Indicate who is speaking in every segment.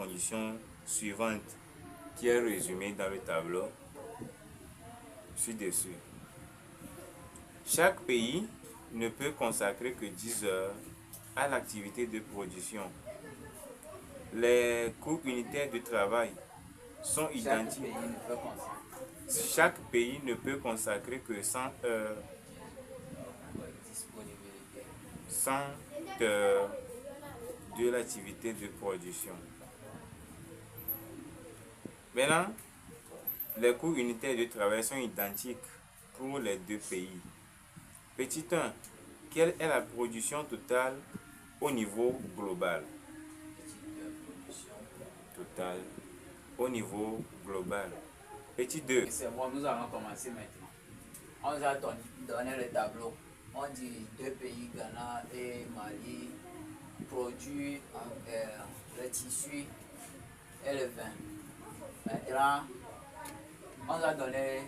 Speaker 1: conditions suivantes qui est résumée dans le tableau ci-dessus. Chaque pays ne peut consacrer que 10 heures à l'activité de production. Les coûts unitaires de travail sont identiques. Chaque pays ne peut consacrer que 100 heures, 100 heures de l'activité de production. Maintenant, les coûts unitaires de travail sont identiques pour les deux pays. Petit 1, quelle est la production totale au niveau global? Total au niveau global. Petit 2.
Speaker 2: C'est bon, nous allons commencer maintenant. On nous a donné le tableau. On dit deux pays, Ghana et Mali, produisent le tissu et le vin. Maintenant, on nous a donné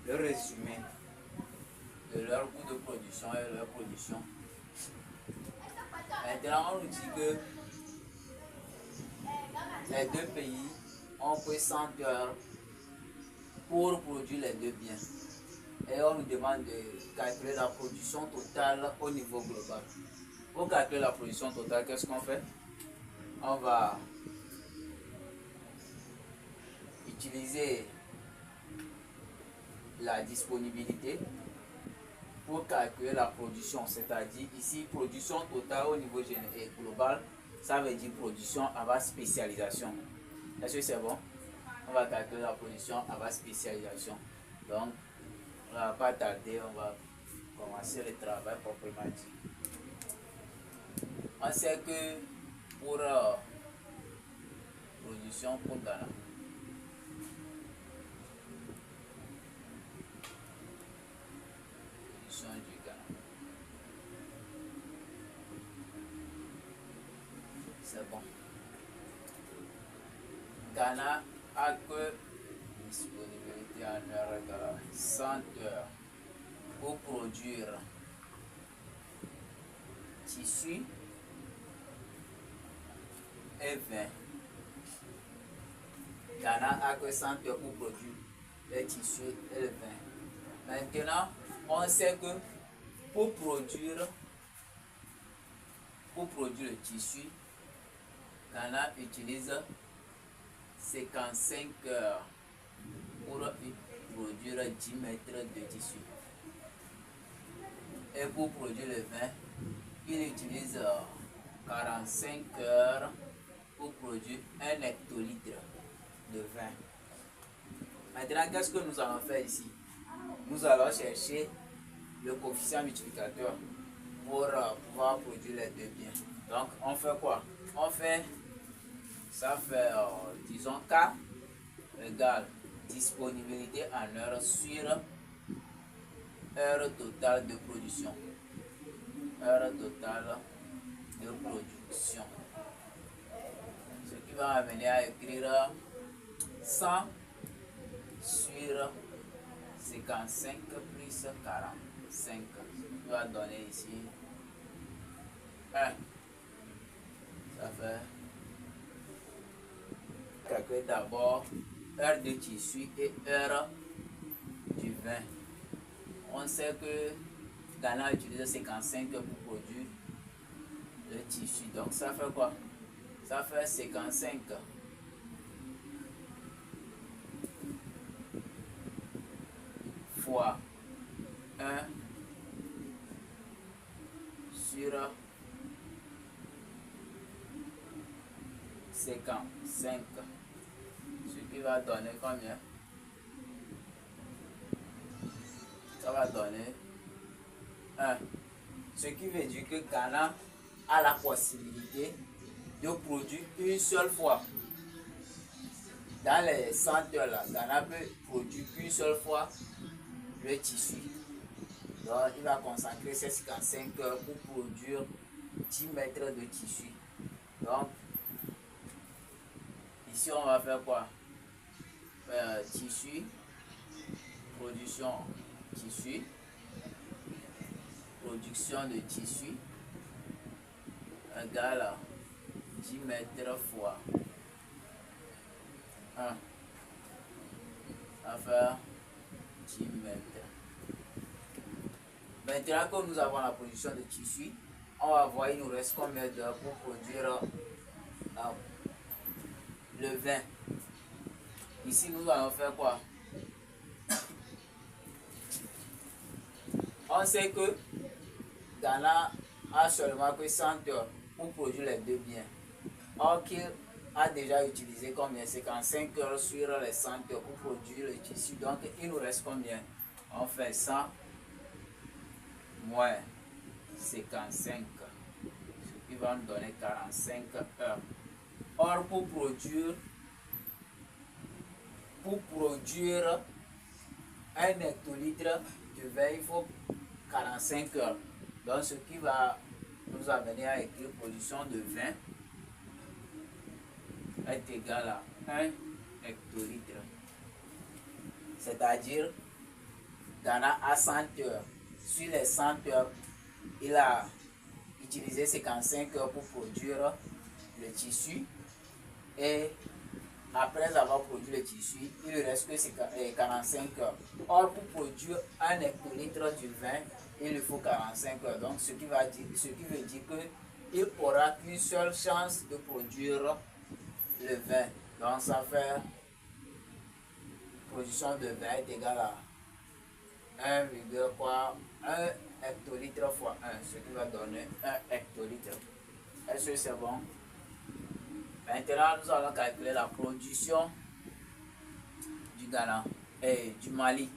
Speaker 2: le résumé de leur coût de production et leur production. Maintenant, on nous dit que les deux pays ont pris 100 heures pour produire les deux biens. Et on nous demande de calculer la production totale au niveau global. Pour calculer la production totale, qu'est-ce qu'on fait? On va utiliser la disponibilité pour calculer la production, c'est-à-dire ici production totale au niveau global, ça veut dire production avant spécialisation. Est-ce que c'est bon? On va calculer la production avant spécialisation. Donc, on ne va pas tarder, on va commencer le travail proprement dit. On sait que pour production pour Ghana, production du Ghana, c'est bon. Ghana a que disponibilité en heure égale 100 heures pour produire tissu et vin. Ghana a que 100 heures pour produire le tissu et le vin. Maintenant, on sait que pour produire le tissu, Ghana utilise 55 heures pour produire 10 mètres de tissu. Et pour produire le vin, il utilise 45 heures pour produire 1 hectolitre de vin. Maintenant, qu'est-ce que nous allons faire ici? Nous allons chercher le coefficient multiplicateur pour pouvoir produire les deux biens. Donc, on fait quoi? On fait, ça fait, disons, K égale disponibilité en heure sur heure totale de production. Heure totale de production. Ce qui va amener à écrire 100 sur 55 plus 45. Ce qui va donner ici 1. Ça fait calculer d'abord heure de tissu et heure du vin. On sait que Ghana utilise 55 pour produire le tissu. Donc ça fait quoi? Ça fait 55 fois 1 sur 55. Ce qui va donner combien? Ça va donner 1. Ce qui veut dire que Ghana a la possibilité de produire une seule fois. Dans les 100 heures là, Ghana peut produire une seule fois le tissu. Donc il va consacrer ces 55 heures pour produire 10 mètres de tissu. Donc ici on va faire quoi? Tissu, production tissu, production de tissu égale 10 mètres fois 1. Ça fait 10 mètres. Maintenant que nous avons la production de tissu, on va voir il nous reste combien d'heures pour produire le vin. Ici, nous allons faire quoi? On sait que Ghana a seulement que 100 heures pour produire les deux biens. Or qu'il a déjà utilisé combien? 55 heures sur les 100 heures pour produire le tissu. Donc, il nous reste combien? On fait 100 moins 55, ce qui va nous donner 45 heures. Or, pour produire 1 hectolitre de vin, il faut 45 heures. Donc, ce qui va nous amener à écrire production de vin est égal à 1 hectolitre. C'est-à-dire, Ghana a 100 heures. Sur les 100 heures, il a utilisé 55 heures pour produire le tissu. Et après avoir produit le tissu, il ne reste que 45 heures. Or, pour produire 1 hectolitre du vin, il lui faut 45 heures. Donc, ce qui veut dire qu'il aura qu'une seule chance de produire le vin. Donc, ça fait production de vin est égale à 1 hectolitre fois 1, ce qui va donner 1 hectolitre. Est-ce que c'est bon? Maintenant, nous allons calculer la production du Ghana et du Mali.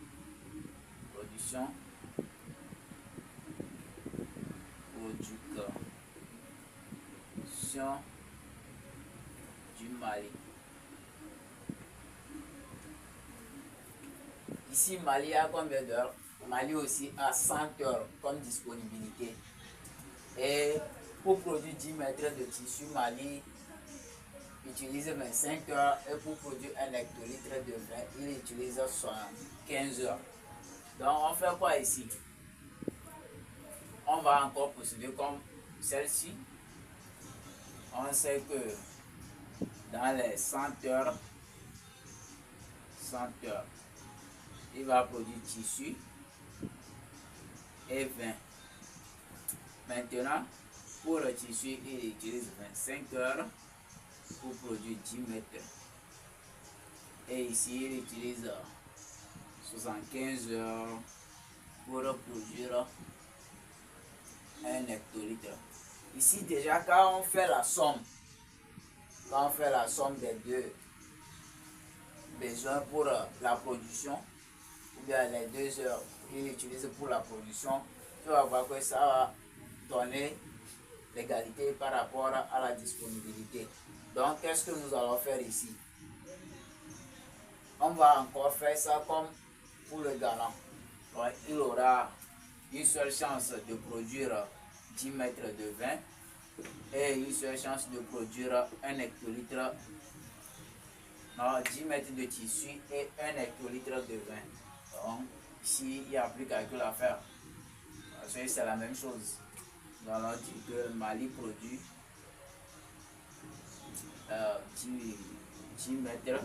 Speaker 2: Production du Mali. Ici, Mali a combien d'heures? Mali aussi a 100 heures comme disponibilité. Et pour produire 10 mètres de tissu, Mali utilise 25 heures. Et pour produire 1 hectolitre de vin, il utilise 15 heures. Donc, on fait quoi ici? On va encore procéder comme celle-ci. On sait que dans les 100 heures, il va produire tissu et vin. Maintenant, pour le tissu, il utilise 25 heures pour produire 10 mètres. Et ici, il utilise 75 heures pour produire 1 hectolitre. Ici, déjà, quand on fait la somme des deux besoins pour la production, ou bien les 2 heures qu'il utilise pour la production, tu vas voir que ça va donner l'égalité par rapport à la disponibilité. Donc, qu'est-ce que nous allons faire ici? On va encore faire ça comme pour le Ghana. Donc, il aura une seule chance de produire 10 mètres de vin et une seule chance de produire 1 hectolitre, 10 mètres de tissu et 1 hectolitre de vin. Donc, ici, il n'y a plus calcul à faire. Parce que c'est la même chose. Nous allons dire que le Mali produit 10 mètres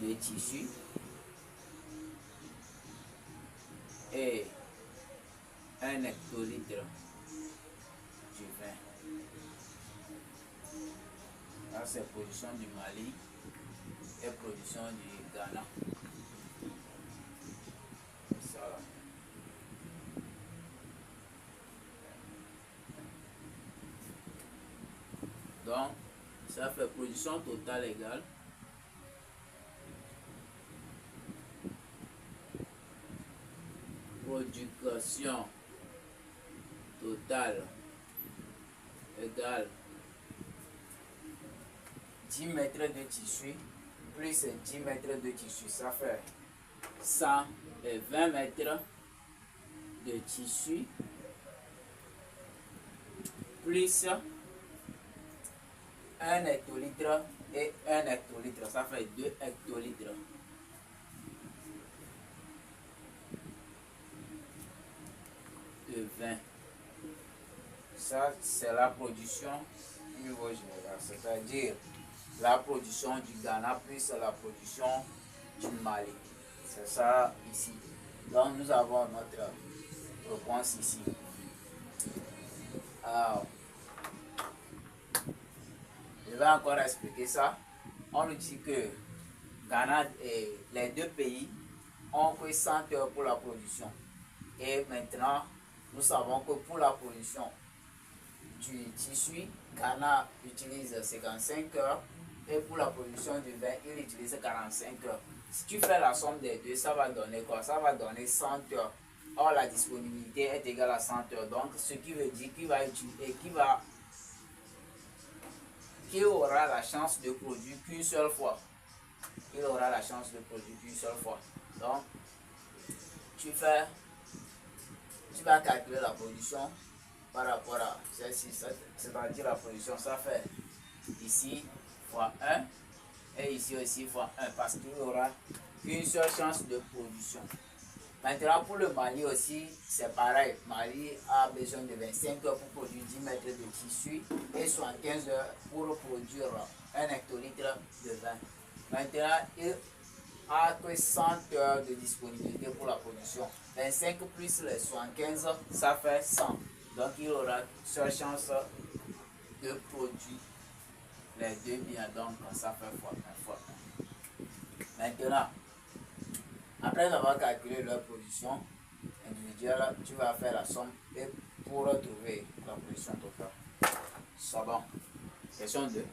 Speaker 2: de tissu et 1 hectolitre du vin. Là, c'est production du Mali et production du Ghana. Ça là. Donc, ça fait production totale égale production totale égale 10 mètres de tissu plus 10 mètres de tissu, ça fait 120 mètres de tissu plus 1 hectolitre et 1 hectolitre, ça fait 2 hectolitres. De vin. Ça, c'est la production au niveau général, c'est-à-dire la production du Ghana plus la production du Mali. C'est ça ici. Donc nous avons notre réponse ici. Alors, je vais encore expliquer ça. On nous dit que Ghana et les deux pays ont pris 100 heures pour la production. Et maintenant, nous savons que pour la production du tissu, Ghana utilise 55 heures et pour la production du vin, il utilise 45 heures. Si tu fais la somme des deux, ça va donner quoi? Ça va donner 100 heures. Or, la disponibilité est égale à 100 heures. Donc, ce qui veut dire qu'il aura la chance de produire qu'une seule fois. Il aura la chance de produire qu'une seule fois. Donc, tu vas calculer la production par rapport à celle-ci, c'est-à-dire la production, ça fait ici fois 1 et ici aussi fois 1 parce qu'il y aura une seule chance de production. Maintenant pour le Mali aussi, c'est pareil. Mali a besoin de 25 heures pour produire 10 mètres de tissu et 75 heures pour produire 1 hectolitre de vin. Maintenant, il a que 100 heures de disponibilité pour la production. 25 plus les 75, ça fait 100. Donc il aura seule chance de produire les deux biens. Donc ça fait fois 1 fois 1. Maintenant, après avoir calculé leur production individuelle, tu vas faire la somme et pour retrouver la production totale. C'est bon. Question 2.